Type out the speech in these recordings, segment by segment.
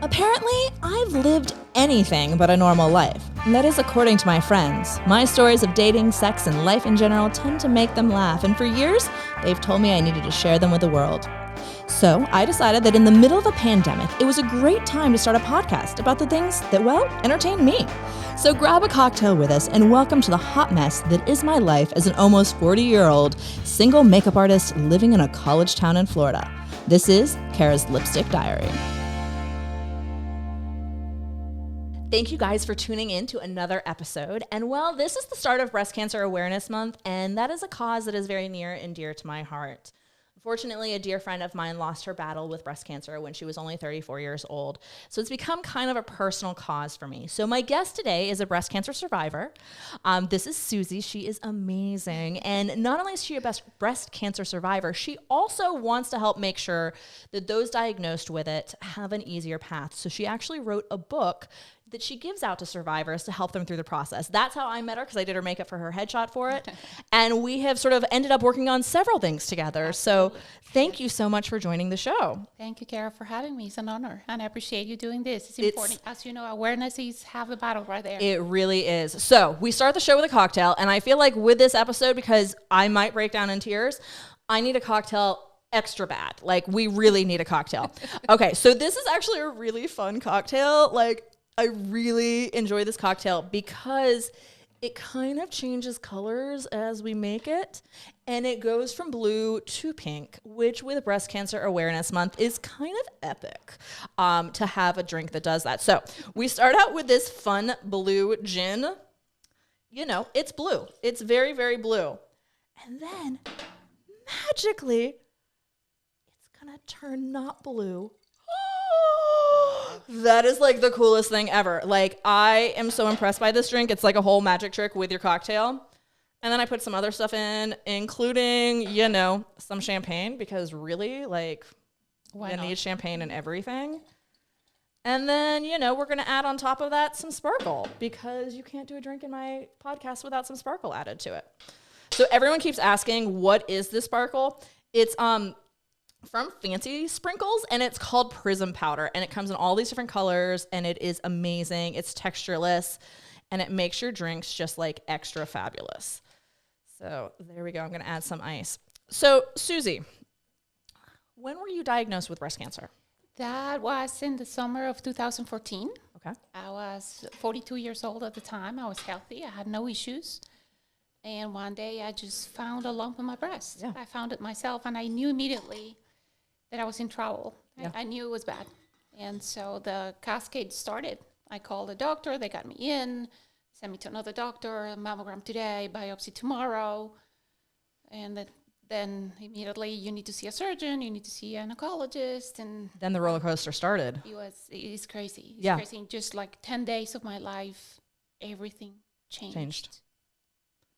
Apparently, I've lived anything but a normal life. And that is according to my friends. My stories of dating, sex, and life in general tend to make them laugh, and for years, they've told me I needed to share them with the world. So I decided that in the middle of a pandemic, it was a great time to start a podcast about the things that, well, entertain me. So grab a cocktail with us and welcome to the hot mess that is my life as an almost 40-year-old single makeup artist living in a college town in Florida. This is Kara's Lipstick Diary. Thank you guys for tuning in to another episode. And well, this is the start of Breast Cancer Awareness Month, and that is a cause that is very near and dear to my heart. Unfortunately, a dear friend of mine lost her battle with breast cancer when she was only 34 years old. So it's become kind of a personal cause for me. So my guest today is a breast cancer survivor. This is Susie. She is amazing. And not only is she a breast cancer survivor, she also wants to help make sure that those diagnosed with it have an easier path. So she actually wrote a book that she gives out to survivors to help them through the process. That's how I met her, because I did her makeup for her headshot for it. And we have sort of ended up working on several things together. Absolutely. So thank you so much for joining the show. Thank you, Kara, for having me. It's an honor, and I appreciate you doing this. It's important. As you know, awareness is half the battle right there. It really is. So we start the show with a cocktail, and I feel like with this episode, because I might break down in tears, I need a cocktail extra bad. Like, we really need a cocktail. Okay, so this is actually a really fun cocktail. Like, I really enjoy this cocktail because it kind of changes colors as we make it, and it goes from blue to pink, which with Breast Cancer Awareness Month is kind of epic to have a drink that does that. So we start out with this fun blue gin. You know, it's blue. It's very, very blue. And then magically, it's going to turn not blue. That is like the coolest thing ever. Like, I am so impressed by this drink. It's like a whole magic trick with your cocktail. And then I put some other stuff in, including, you know, some champagne, because really, like, you need champagne in everything. And then, you know, we're going to add on top of that some sparkle, because you can't do a drink in my podcast without some sparkle added to it. So everyone keeps asking, what is this sparkle? It's from Fancy Sprinkles, and it's called Prism Powder, and it comes in all these different colors, and it is amazing. It's textureless, and it makes your drinks just like extra fabulous. So there we go. I'm going to add some ice. So Susie, when were you diagnosed with breast cancer? That was in the summer of 2014. Okay. I was 42 years old at the time. I was healthy. I had no issues. And one day I just found a lump in my breast. Yeah. I found it myself, and I knew immediately that I was in trouble. Yeah. I knew it was bad. And so the cascade started. I called the doctor. They got me in, sent me to another doctor, a mammogram today, biopsy tomorrow. And then immediately you need to see a surgeon, you need to see an oncologist. And then the roller coaster started. It's crazy. It's crazy. In just like 10 days of my life, everything changed.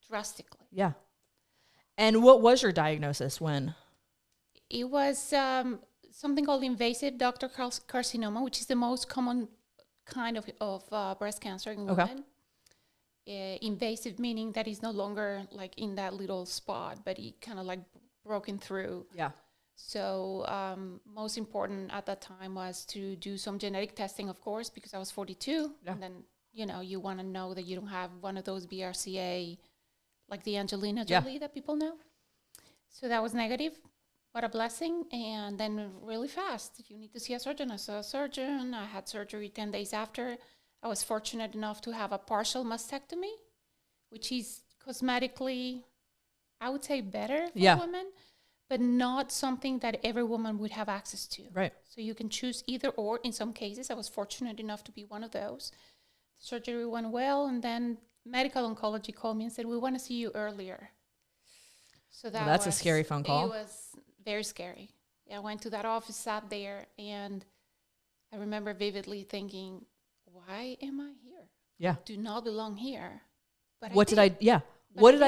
Drastically. Yeah. And what was your diagnosis when? It was something called invasive ductal carcinoma, which is the most common kind of breast cancer in women. Invasive meaning that it's no longer like in that little spot, but it kind of like broken through. Yeah. So most important at that time was to do some genetic testing, of course, because I was 42. Yeah. And then, you know, you want to know that you don't have one of those BRCA, like the Angelina Jolie that people know. So that was negative. What a blessing. And then really fast, you need to see a surgeon. I saw a surgeon. I had surgery 10 days after. I was fortunate enough to have a partial mastectomy, which is cosmetically, I would say, better for women, but not something that every woman would have access to. Right. So you can choose either or. In some cases, I was fortunate enough to be one of those. The surgery went well, and then medical oncology called me and said, we want to see you earlier. So that's a scary phone call. It was very scary. I went to that office, sat there, and I remember vividly thinking, why am I here? Yeah. I do not belong here. But what did I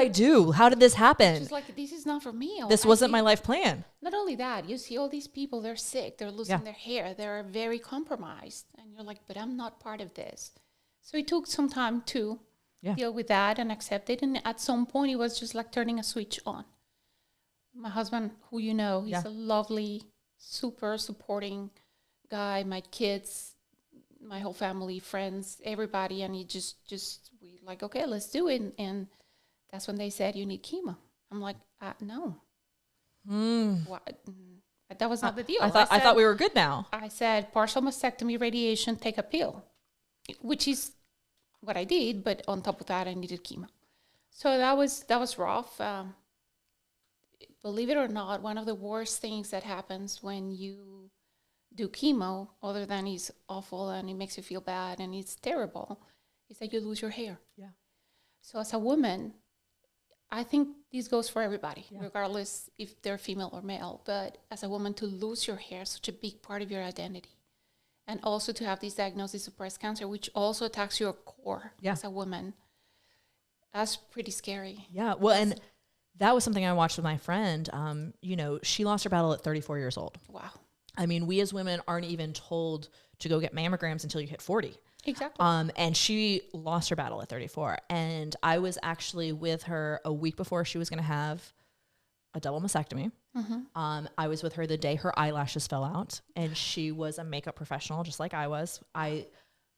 do? How did this happen? It's like, this is not for me. This wasn't my life plan. Not only that, you see all these people, they're sick, they're losing their hair, they're very compromised. And you're like, but I'm not part of this. So it took some time to deal with that and accept it. And at some point, it was just like turning a switch on. My husband, who you know, he's a lovely, super supporting guy. My kids, my whole family, friends, everybody, and we we like, okay, let's do it. And that's when they said, you need chemo. I'm like, no. What? That was not the deal. I thought we were good now. I said, partial mastectomy, radiation, take a pill, which is what I did. But on top of that, I needed chemo. So that was rough. Believe it or not, one of the worst things that happens when you do chemo, other than it's awful and it makes you feel bad and it's terrible, is that you lose your hair. Yeah. So as a woman, I think this goes for everybody, regardless if they're female or male. But as a woman, to lose your hair is such a big part of your identity. And also to have this diagnosis of breast cancer, which also attacks your core as a woman, that's pretty scary. Yeah. Well, and that was something I watched with my friend. She lost her battle at 34 years old. Wow. I mean, we as women aren't even told to go get mammograms until you hit 40. Exactly. And she lost her battle at 34. And I was actually with her a week before she was going to have a double mastectomy. Mm-hmm. I was with her the day her eyelashes fell out, and she was a makeup professional, just like I was. I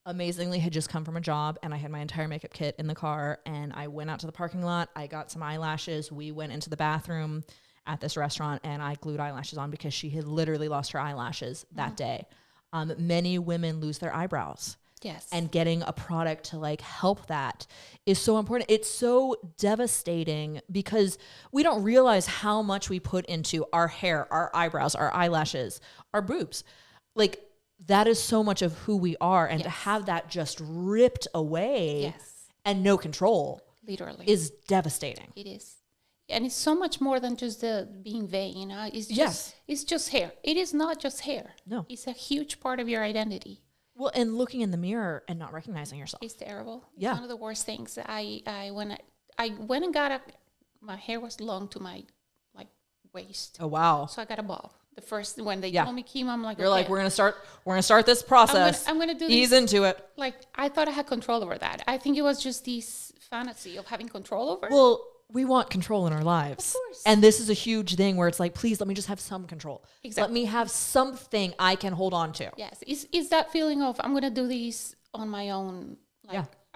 amazingly had just come from a job, and I had my entire makeup kit in the car, and I went out to the parking lot. I got some eyelashes. We went into the bathroom at this restaurant, and I glued eyelashes on because she had literally lost her eyelashes that day. Many women lose their eyebrows. Yes. And getting a product to like help that is so important. It's so devastating because we don't realize how much we put into our hair, our eyebrows, our eyelashes, our boobs. Like, that is so much of who we are. And to have that just ripped away and no control literally is devastating. It is. And it's so much more than just the being vain. It's just hair. It is not just hair. No. It's a huge part of your identity. Well, and looking in the mirror and not recognizing yourself. It's terrible. Yeah. It's one of the worst things. I went and got my hair was long to my waist. Oh, wow. So I got a bob. The first, when they told me chemo, I'm like, you're like, we're going to start this process. I'm going to do Ease this. into it. Like, I thought I had control over that. I think it was just this fantasy of having control over it. Well, we want control in our lives. Of course. And this is a huge thing where it's like, please let me just have some control. Exactly. Let me have something I can hold on to. Yes. It's that feeling of, I'm going to do these on my own,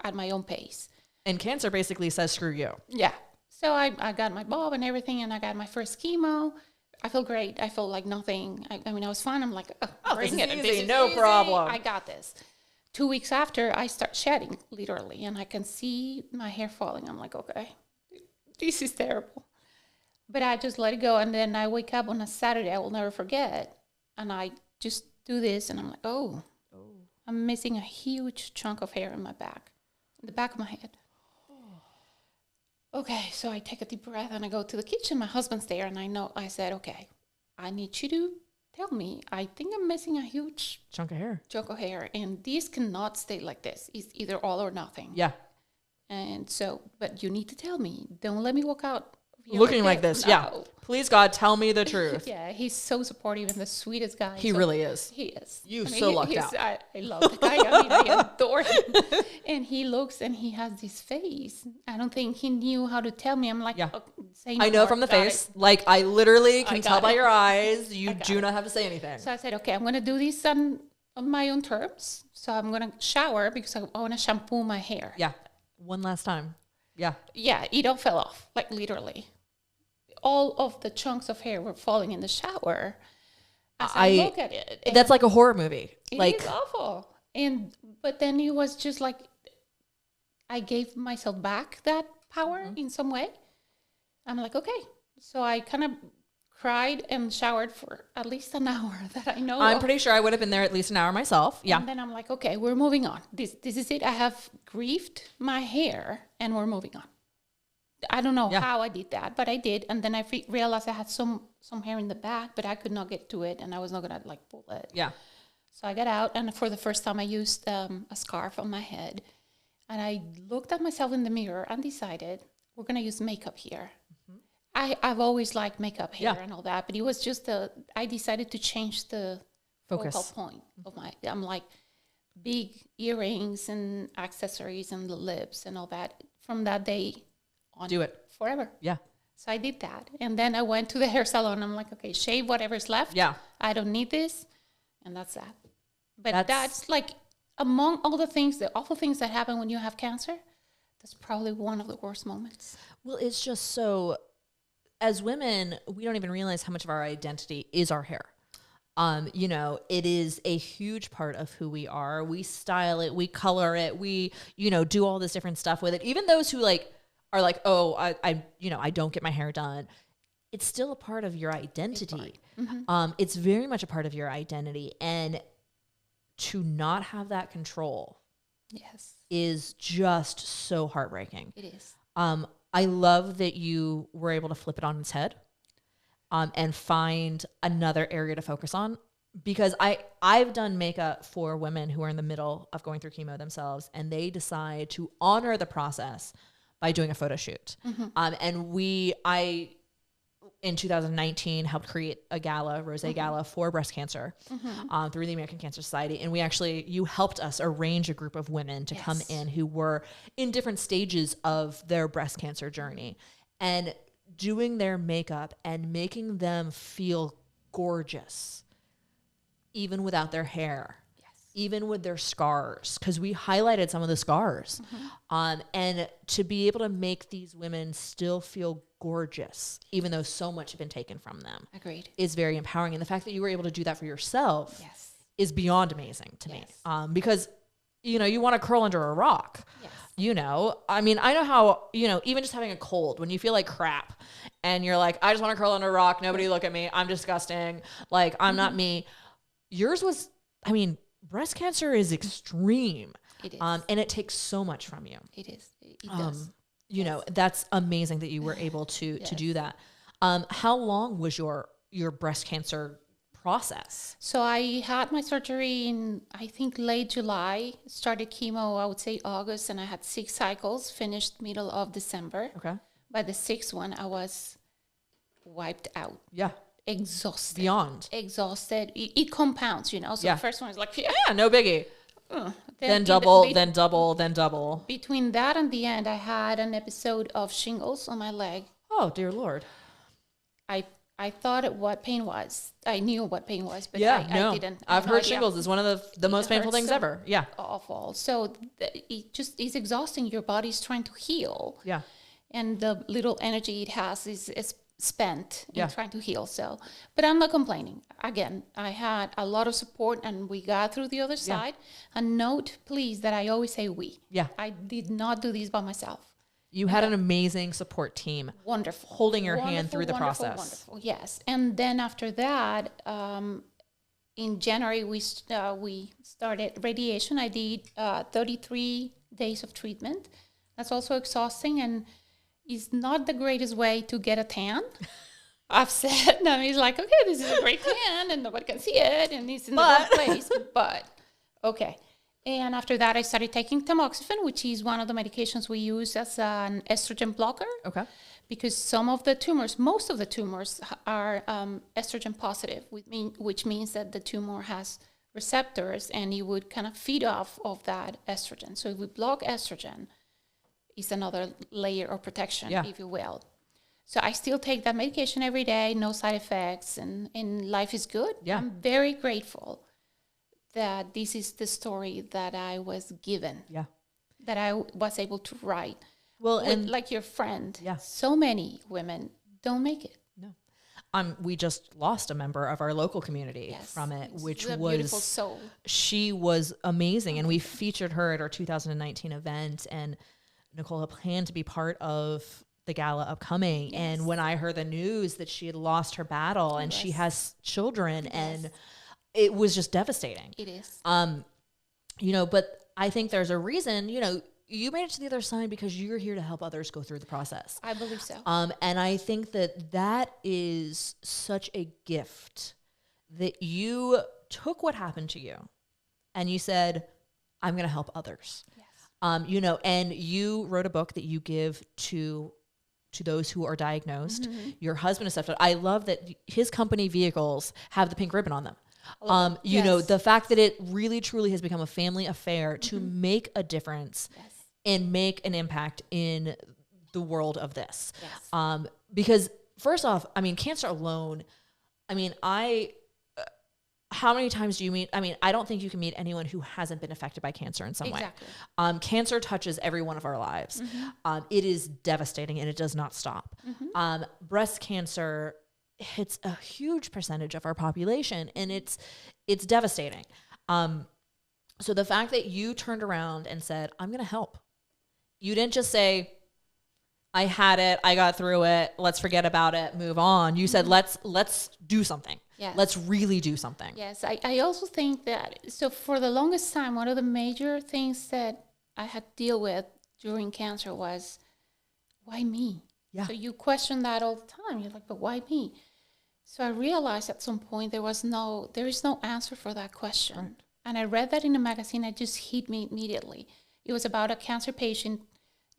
at my own pace. And cancer basically says, screw you. Yeah. So I got my bob and everything, and I got my first chemo. I feel great. I feel like nothing. I mean, I was fine. I'm like, this is easy. No problem. I got this. 2 weeks after, I start shedding, literally, and I can see my hair falling. I'm like, okay, this is terrible. But I just let it go. And then I wake up on a Saturday, I will never forget. And I just do this, and I'm like, oh. I'm missing a huge chunk of hair in my back, in the back of my head. Okay, so I take a deep breath and I go to the kitchen. My husband's there, and I said, okay, I need you to tell me. I think I'm missing a huge chunk of hair. And this cannot stay like this. It's either all or nothing. Yeah. And so, but you need to tell me. Don't let me walk out looking like this. No. Yeah. Please, God, tell me the truth. Yeah, he's so supportive and the sweetest guy. He really is. He is. You lucked out. I love the guy. I mean, I adore him. And he looks and he has this face. I don't think he knew how to tell me. I'm like, say no I know more. from the face. Like, I literally can tell by your eyes. You do not have to say anything. So I said, okay, I'm going to do this on my own terms. So I'm going to shower because I want to shampoo my hair. Yeah. One last time. Yeah. Yeah, it all fell off, like literally. All of the chunks of hair were falling in the shower as I look at it. That's like a horror movie. It is awful. But then it was just like I gave myself back that power in some way. I'm like, okay. So I kind of cried and showered for at least an hour that I know. I'm pretty sure I would have been there at least an hour myself. Yeah. And then I'm like, okay, we're moving on. This is it. I have grieved my hair and we're moving on. I don't know how I did that, but I did. And then I realized I had some hair in the back, but I could not get to it, and I was not going to like pull it. Yeah. So I got out, and for the first time I used a scarf on my head, and I looked at myself in the mirror and decided we're going to use makeup here. Mm-hmm. I've always liked makeup hair and all that, but it was just I decided to change the focus focal point of I'm like big earrings and accessories and the lips and all that. From that day on, do it forever. Yeah. So I did that. And then I went to the hair salon. I'm like, okay, shave whatever's left. Yeah. I don't need this. And that's that. But that's like Among all the things, the awful things that happen when you have cancer, that's probably one of the worst moments. Well, it's just so, as women, we don't even realize how much of our identity is our hair. You know, it is a huge part of who we are. We style it, we color it, we, you know, do all this different stuff with it. Even those who like are like, oh, I you know, I don't get my hair done. It's still a part of your identity. It's very much a part of your identity. And to not have that control is just so heartbreaking. It is. I love that you were able to flip it on its head and find another area to focus on, because I've done makeup for women who are in the middle of going through chemo themselves, and they decide to honor the process by doing a photo shoot. And I in 2019 helped create a gala, rosé gala for breast cancer through the American Cancer Society. And you helped us arrange a group of women to come in who were in different stages of their breast cancer journey, and doing their makeup and making them feel gorgeous, even without their hair, even with their scars, because we highlighted some of the scars. And to be able to make these women still feel gorgeous, even though so much had been taken from them, is very empowering. And the fact that you were able to do that for yourself is beyond amazing to me. Because, you know, you want to curl under a rock. You know, I mean, I know how, you know, even just having a cold, when you feel like crap and you're like, I just want to curl under a rock. Nobody look at me. I'm disgusting. Like, I'm not me. Yours was, I mean, breast cancer is extreme. It is. And it takes so much from you. It is. It does. You know, that's amazing that you were able to do that. How long was your breast cancer process? So I had my surgery in, I think, late July, started chemo, I would say August, and I had 6 cycles, finished middle of December. Okay. By the 6th one, I was wiped out. Yeah. Exhausted. Beyond. Exhausted. It compounds, you know. So the first one is like, yeah, no biggie. Then double, then double, then double. Between that and the end, I had an episode of shingles on my leg. Oh, dear Lord. I thought what pain was. I knew what pain was, but I didn't. I've heard shingles is one of the most painful things ever. Yeah. Awful. So it just is exhausting. Your body's trying to heal. Yeah. And the little energy it has is spent in trying to heal. So, but I'm not complaining. Again, I had a lot of support and we got through the other side. And note, please, that I always say we. Yeah. I did not do this by myself. You had an amazing support team. Wonderful. Holding your hand through the process. Wonderful. Yes. And then after that, in January, we started radiation. I did 33 days of treatment. That's also exhausting and is not the greatest way to get a tan. I've said, no, he's like, okay, this is a great tan and nobody can see it and it's in the wrong place. But okay. And after that, I started taking tamoxifen, which is one of the medications we use as an estrogen blocker. Okay. Because most of the tumors are estrogen positive, which means that the tumor has receptors and it would kind of feed off of that estrogen. So if we block estrogen, it's another layer of protection, if you will. So I still take that medication every day, no side effects, and life is good. Yeah. I'm very grateful that this is the story that I was given. Yeah. That I was able to write. Well, and like your friend, so many women don't make it. No. We just lost a member of our local community from it, which was a beautiful soul. She was amazing, and we featured her at our 2019 event, and Nicole had planned to be part of the gala upcoming. And when I heard the news that she had lost her battle and she has children and it was just devastating. It is. You know, but I think there's a reason, you know, you made it to the other side because you're here to help others go through the process. I believe so. And I think that is such a gift that you took what happened to you and you said, I'm going to help others. Yes. You know, and you wrote a book that you give to those who are diagnosed. Mm-hmm. Your husband is stuff. I love that his company vehicles have the pink ribbon on them. You know, the fact that it really truly has become a family affair to make a difference and make an impact in the world of this. Yes. Because first off, I mean, cancer alone, I mean, I how many times do you meet? I mean, I don't think you can meet anyone who hasn't been affected by cancer in some Exactly. way. Cancer touches every one of our lives. It is devastating and it does not stop. Breast cancer hits a huge percentage of our population, and it's devastating. So the fact that you turned around and said, I'm going to help. You didn't just say, I had it, I got through it, let's forget about it, move on. You said, let's do something. Yes. Let's really do something. Yes, I also think that, so for the longest time, one of the major things that I had to deal with during cancer was, why me? Yeah. So you question that all the time. You're like, but why me? So I realized at some point there is no answer for that question. Right. And I read that in a magazine. It just hit me immediately. It was about a cancer patient,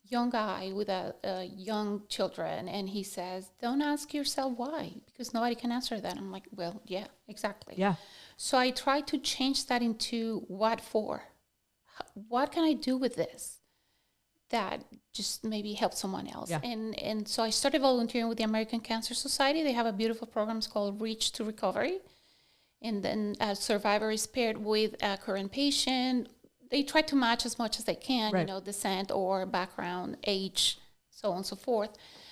young guy with a young children, and he says, don't ask yourself why, because nobody can answer that. I'm like, well, yeah, exactly. Yeah. So I tried to change that into what for? What can I do with this that just maybe help someone else? Yeah. And so I started volunteering with the American Cancer Society. They have a beautiful program called Reach to Recovery. And then a survivor is paired with a current patient. They try to match as much as they can, right. Descent or background, age, so on and so forth.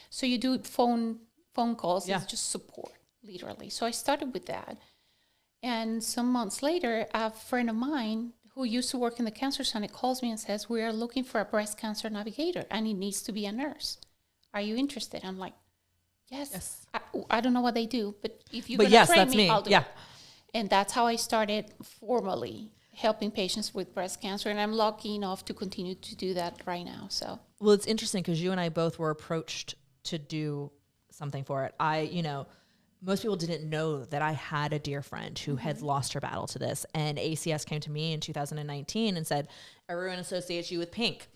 So you do phone calls. Yeah. It's just support, literally. So I started with that. And some months later, a friend of mine who used to work in the cancer center calls me and says, we are looking for a breast cancer navigator, and it needs to be a nurse. Are you interested? I'm like, yes. I don't know what they do, but if you're going to train me, I'll do it. And that's how I started formally helping patients with breast cancer, and I'm lucky enough to continue to do that right now. So, well, it's interesting because you and I both were approached to do something for it. Most people didn't know that I had a dear friend who had lost her battle to this, and ACS came to me in 2019 and said, everyone associates you with pink.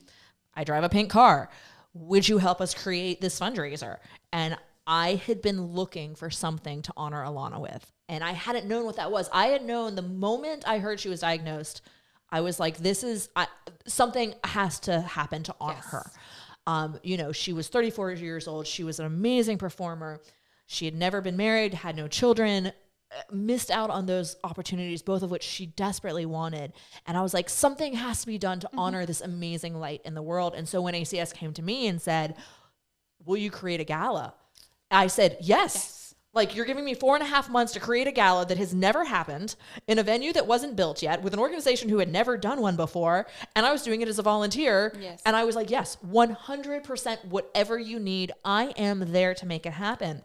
I drive a pink car. Would you help us create this fundraiser? And I had been looking for something to honor Alana with, and I hadn't known what that was. I had known the moment I heard she was diagnosed, I was like, something has to happen to honor her. She was 34 years old. She was an amazing performer. She had never been married, had no children, missed out on those opportunities, both of which she desperately wanted. And I was like, something has to be done to honor this amazing light in the world. And so when ACS came to me and said, will you create a gala? I said, yes. Like, you're giving me 4.5 months to create a gala that has never happened in a venue that wasn't built yet with an organization who had never done one before. And I was doing it as a volunteer. Yes. And I was like, yes, 100%, whatever you need, I am there to make it happen.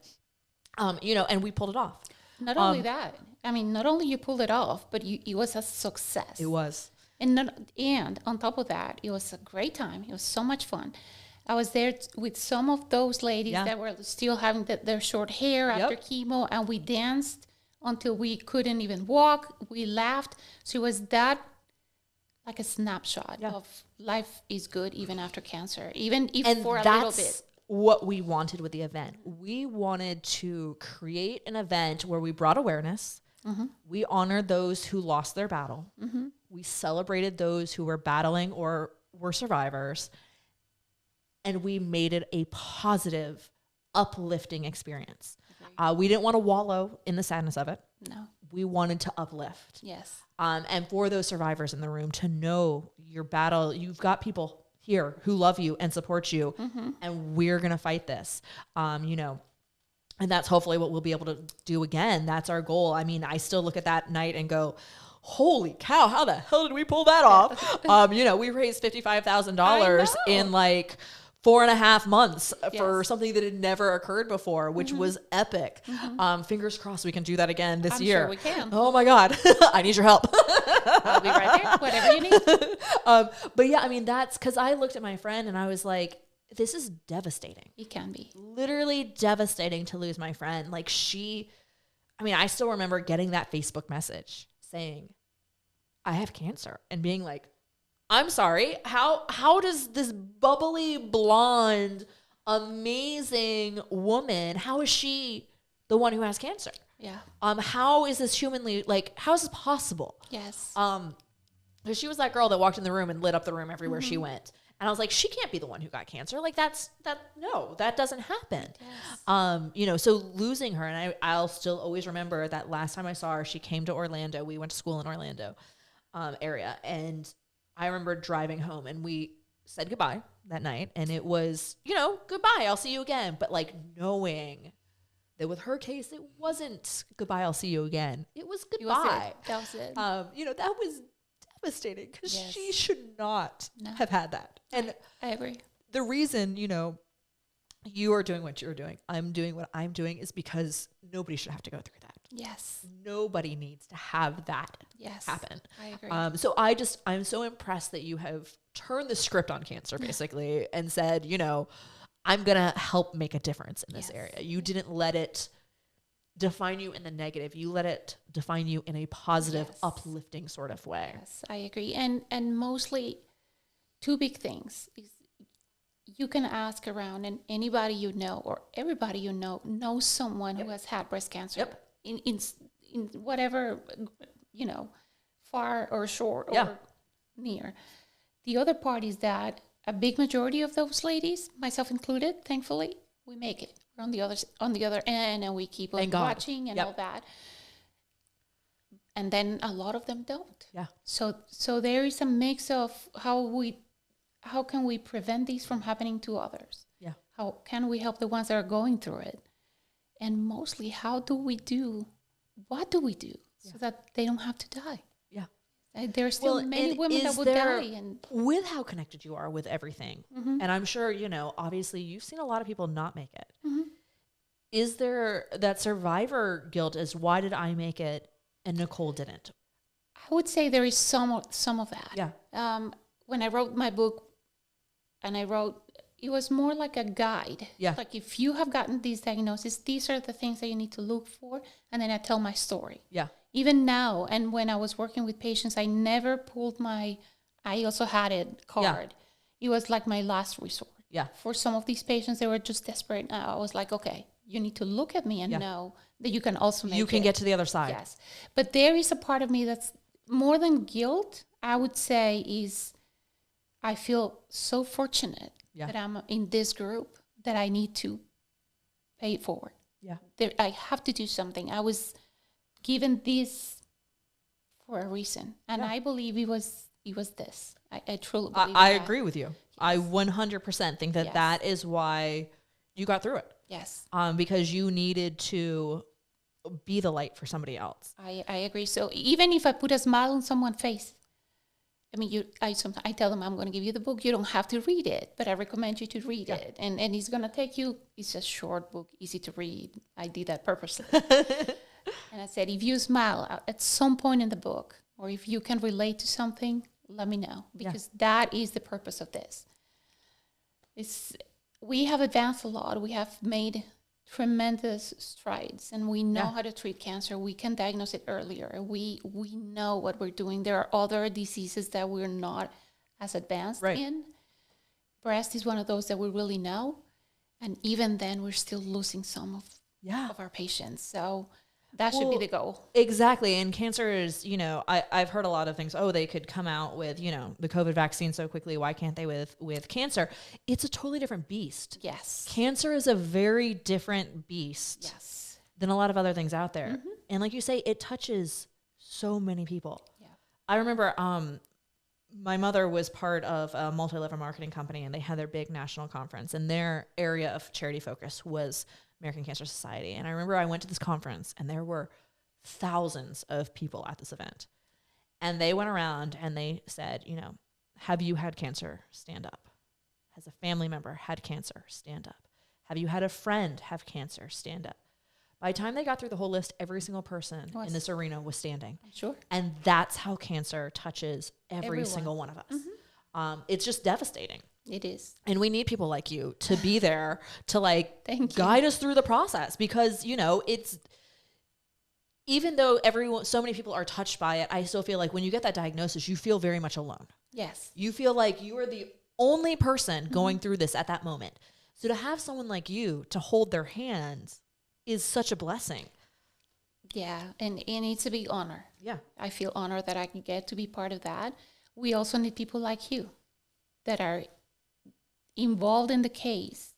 And we pulled it off. Not only that, not only you pulled it off, but it was a success. It was. And on top of that, it was a great time. It was so much fun. I was there with some of those ladies that were still having their short hair after chemo, and we danced until we couldn't even walk. We laughed. So it was that, like a snapshot of life is good even after cancer, even if for a little bit. What we wanted with the event. We wanted to create an event where we brought awareness. We honored those who lost their battle. We celebrated those who were battling or were survivors. And we made it a positive, uplifting experience. We didn't want to wallow in the sadness of it. No. We wanted to uplift. Yes. And for those survivors in the room to know your battle, you've got people here who love you and support you, and we're going to fight this, and that's hopefully what we'll be able to do again. That's our goal. I still look at that night and go, holy cow, how the hell did we pull that off? We raised $55,000 in like 4.5 months for something that had never occurred before, which was epic. Fingers crossed we can do that again this year. Sure we can. Oh my God. I need your help. I'll be right there, whatever you need. But yeah, that's because I looked at my friend and I was like, this is devastating. It can be. Literally devastating to lose my friend. Like I still remember getting that Facebook message saying, I have cancer, and being like, I'm sorry, how does this bubbly, blonde, amazing woman, how is she the one who has cancer? Yeah. How is this humanly, how is this possible? Yes. Because she was that girl that walked in the room and lit up the room everywhere she went. And I was like, she can't be the one who got cancer. Like that doesn't happen. Yes. So losing her, and I'll still always remember that last time I saw her, she came to Orlando. We went to school in Orlando area. And I remember driving home and we said goodbye that night. And it was, goodbye, I'll see you again. But like knowing that with her case, it wasn't goodbye, I'll see you again. It was goodbye. That was it. That was devastating because Yes. she should not have had that. And I agree. the reason, you are doing what you're doing, I'm doing what I'm doing is because nobody should have to go through that. Yes. Nobody needs to have that happen. I agree. So I'm so impressed that you have turned the script on cancer basically and said, I'm going to help make a difference in this area. You didn't let it define you in the negative. You let it define you in a positive, uplifting sort of way. Yes, I agree. And mostly two big things is you can ask around and anybody you know or everybody you know knows someone who has had breast cancer in whatever, far or short or near. The other part is that a big majority of those ladies, myself included, thankfully, we make it. We're on the other end and we keep on watching and all that. And then a lot of them don't. Yeah. So there is a mix of how can we prevent these from happening to others? Yeah. How can we help the ones that are going through it? And mostly, what do we do so that they don't have to die? Yeah. There's still many women that would die. And with how connected you are with everything, and I'm sure, obviously you've seen a lot of people not make it. Is there that survivor guilt as why did I make it and Nicole didn't? I would say there is some of that. Yeah. When I wrote my book, it was more like a guide. Yeah. Like if you have gotten these diagnoses, these are the things that you need to look for. And then I tell my story. Yeah. Even now, and when I was working with patients, I never pulled I also had it card. Yeah. It was like my last resort. Yeah. For some of these patients, they were just desperate. I was like, okay, you need to look at me and know that you can also make it. You can get to the other side. Yes. But there is a part of me that's more than guilt, I would say, is I feel so fortunate that I'm in this group that I need to pay it forward. Yeah. I have to do something. I was given this for a reason. And I believe it was this. I truly believe I agree with you. Yes. I 100% think that Yes. that is why you got through it. Yes. Because you needed to be the light for somebody else. I agree. So even if I put a smile on someone's face, I mean, I tell them I'm going to give you the book. You don't have to read it, but I recommend you to read it. And it's going to take you, it's a short book, easy to read. I did that purposely. And I said, if you smile at some point in the book, or if you can relate to something, let me know. Because that is the purpose of this. We have advanced a lot. We have made tremendous strides, and we know how to treat cancer. We can diagnose it earlier. We know what we're doing. There are other diseases that we're not as advanced in. Breast is one of those that we really know, and even then, we're still losing some of our patients. So that should be the goal. Exactly. And cancer is, I've heard a lot of things. Oh, they could come out with, the COVID vaccine so quickly. Why can't they with cancer? It's a totally different beast. Yes. Cancer is a very different beast than a lot of other things out there. Mm-hmm. And like you say, it touches so many people. Yeah. I remember my mother was part of a multi-level marketing company, and they had their big national conference, and their area of charity focus was American Cancer Society. And I remember I went to this conference and there were thousands of people at this event. And they went around and they said, have you had cancer? Stand up. Has a family member had cancer? Stand up. Have you had a friend have cancer? Stand up. By the time they got through the whole list, every single person in this arena was standing. Sure. And that's how cancer touches every single one of us. Mm-hmm. It's just devastating. It is. And we need people like you to be there to guide us through the process, because, it's, even though so many people are touched by it, I still feel like when you get that diagnosis, you feel very much alone. Yes. You feel like you are the only person going through this at that moment. So to have someone like you to hold their hands is such a blessing. Yeah. And it needs to be honor. Yeah. I feel honored that I can get to be part of that. We also need people like you that are involved in the case,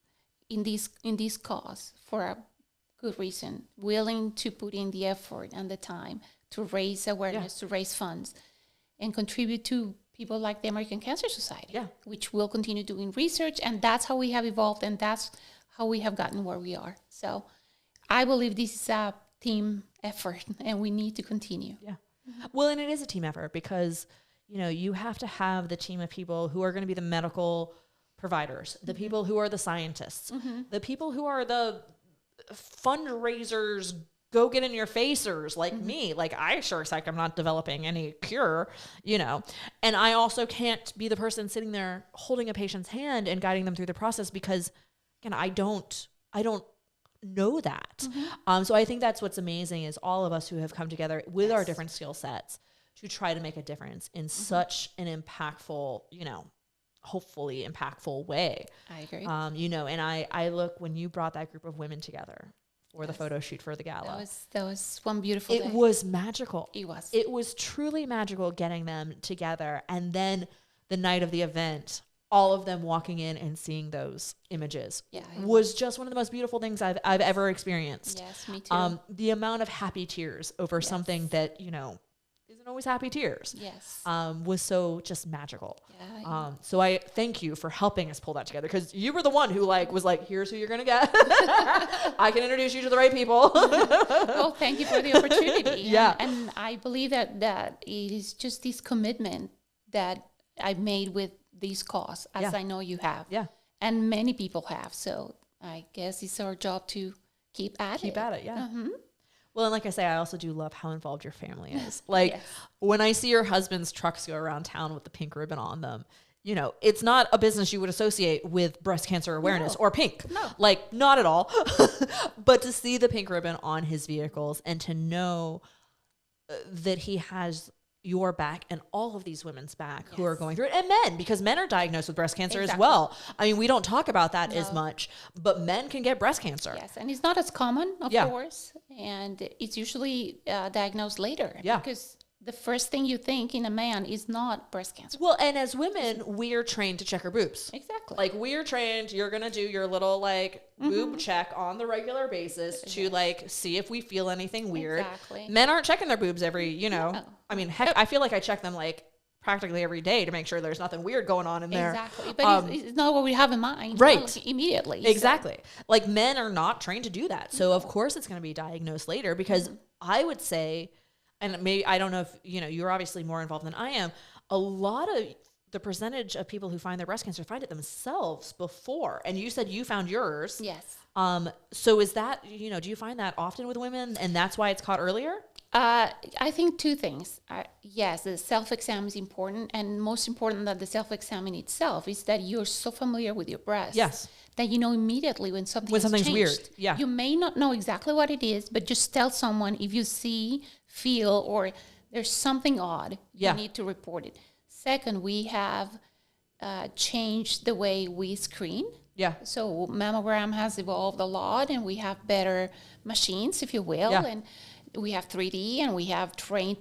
in this cause for a good reason, willing to put in the effort and the time to raise awareness, to raise funds, and contribute to people like the American Cancer Society, which will continue doing research. And that's how we have evolved, and that's how we have gotten where we are. So I believe this is a team effort, and we need to continue. Yeah. Well, and it is a team effort because, you know, you have to have the team of people who are going to be the medical providers, the people who are the scientists, the people who are the fundraisers, go get in your facers like me. Like, I sure as heck I'm not developing any cure, you know, and I also can't be the person sitting there holding a patient's hand and guiding them through the process because, again, I don't know that. So I think that's what's amazing is all of us who have come together with our different skill sets to try to make a difference in such an impactful, you know, hopefully impactful way. I agree. You know, and I look, when you brought that group of women together for the photo shoot for the gala, that was one beautiful day. It was magical. It was truly magical getting them together. And then the night of the event, all of them walking in and seeing those images was just one of the most beautiful things I've ever experienced. Yes, me too. The amount of happy tears over something that, you know, isn't always happy tears. Yes. Was so just magical. Yeah. So I thank you for helping us pull that together, because you were the one who was like, here's who you're going to get. I can introduce you to the right people. Oh, thank you for the opportunity. Yeah. And I believe that it is just this commitment that I made with this cause, as I know you have. Yeah. And many people have. So I guess it's our job to keep at it. Keep at it, yeah. Mm-hmm. Well, and like I say, I also do love how involved your family is. Like, when I see your husband's trucks go around town with the pink ribbon on them, you know, it's not a business you would associate with breast cancer awareness or pink. No. Like, not at all. But to see the pink ribbon on his vehicles and to know that he has your back and all of these women's back who are going through it, and men, because men are diagnosed with breast cancer as well. I mean, we don't talk about that as much, but men can get breast cancer. Yes, and it's not as common, of course, and it's usually diagnosed later. Yeah. Because the first thing you think in a man is not breast cancer. Well, and as women, we are trained to check our boobs. Exactly. Like, we are trained, you're going to do your little, boob check on the regular basis to, see if we feel anything weird. Exactly. Men aren't checking their boobs every, you know. No. I mean, heck, I feel like I check them, practically every day to make sure there's nothing weird going on in there. Exactly. But it's not what we have in mind. Right. Immediately. Exactly. So. Men are not trained to do that. So, of course, it's going to be diagnosed later, because I would say, and maybe, I don't know if, you're obviously more involved than I am, a lot of the percentage of people who find their breast cancer find it themselves before. And you said you found yours. Yes. So is that, do you find that often with women, and that's why it's caught earlier? I think two things. Yes, the self-exam is important, and most important than the self-exam in itself is that you're so familiar with your breast. Yes. That you know immediately when something's changed. Weird. Yeah. You may not know exactly what it is, but just tell someone if you see, feel, or there's something odd, you need to report it. Second, we have changed the way we screen. Yeah. So mammogram has evolved a lot, and we have better machines, if you will, and we have 3D, and we have trained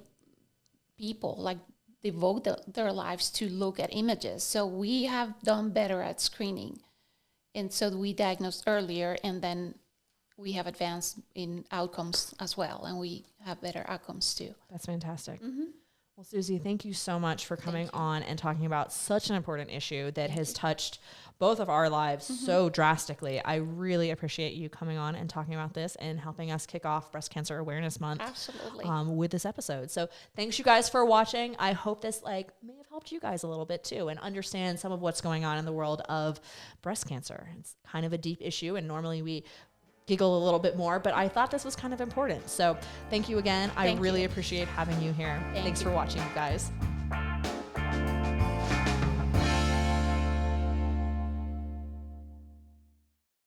people, devote their lives to look at images. So we have done better at screening. And so we diagnosed earlier, and then we have advanced in outcomes as well, and we have better outcomes too. That's fantastic. Mm-hmm. Well, Susie, thank you so much for coming on and talking about such an important issue that has touched both of our lives so drastically. I really appreciate you coming on and talking about this and helping us kick off Breast Cancer Awareness Month. Absolutely. With this episode. So thanks you guys for watching. I hope this may have helped you guys a little bit too, and understand some of what's going on in the world of breast cancer. It's kind of a deep issue, and normally we giggle a little bit more, but I thought this was kind of important. So thank you again. I really appreciate having you here. Thanks for watching, you guys.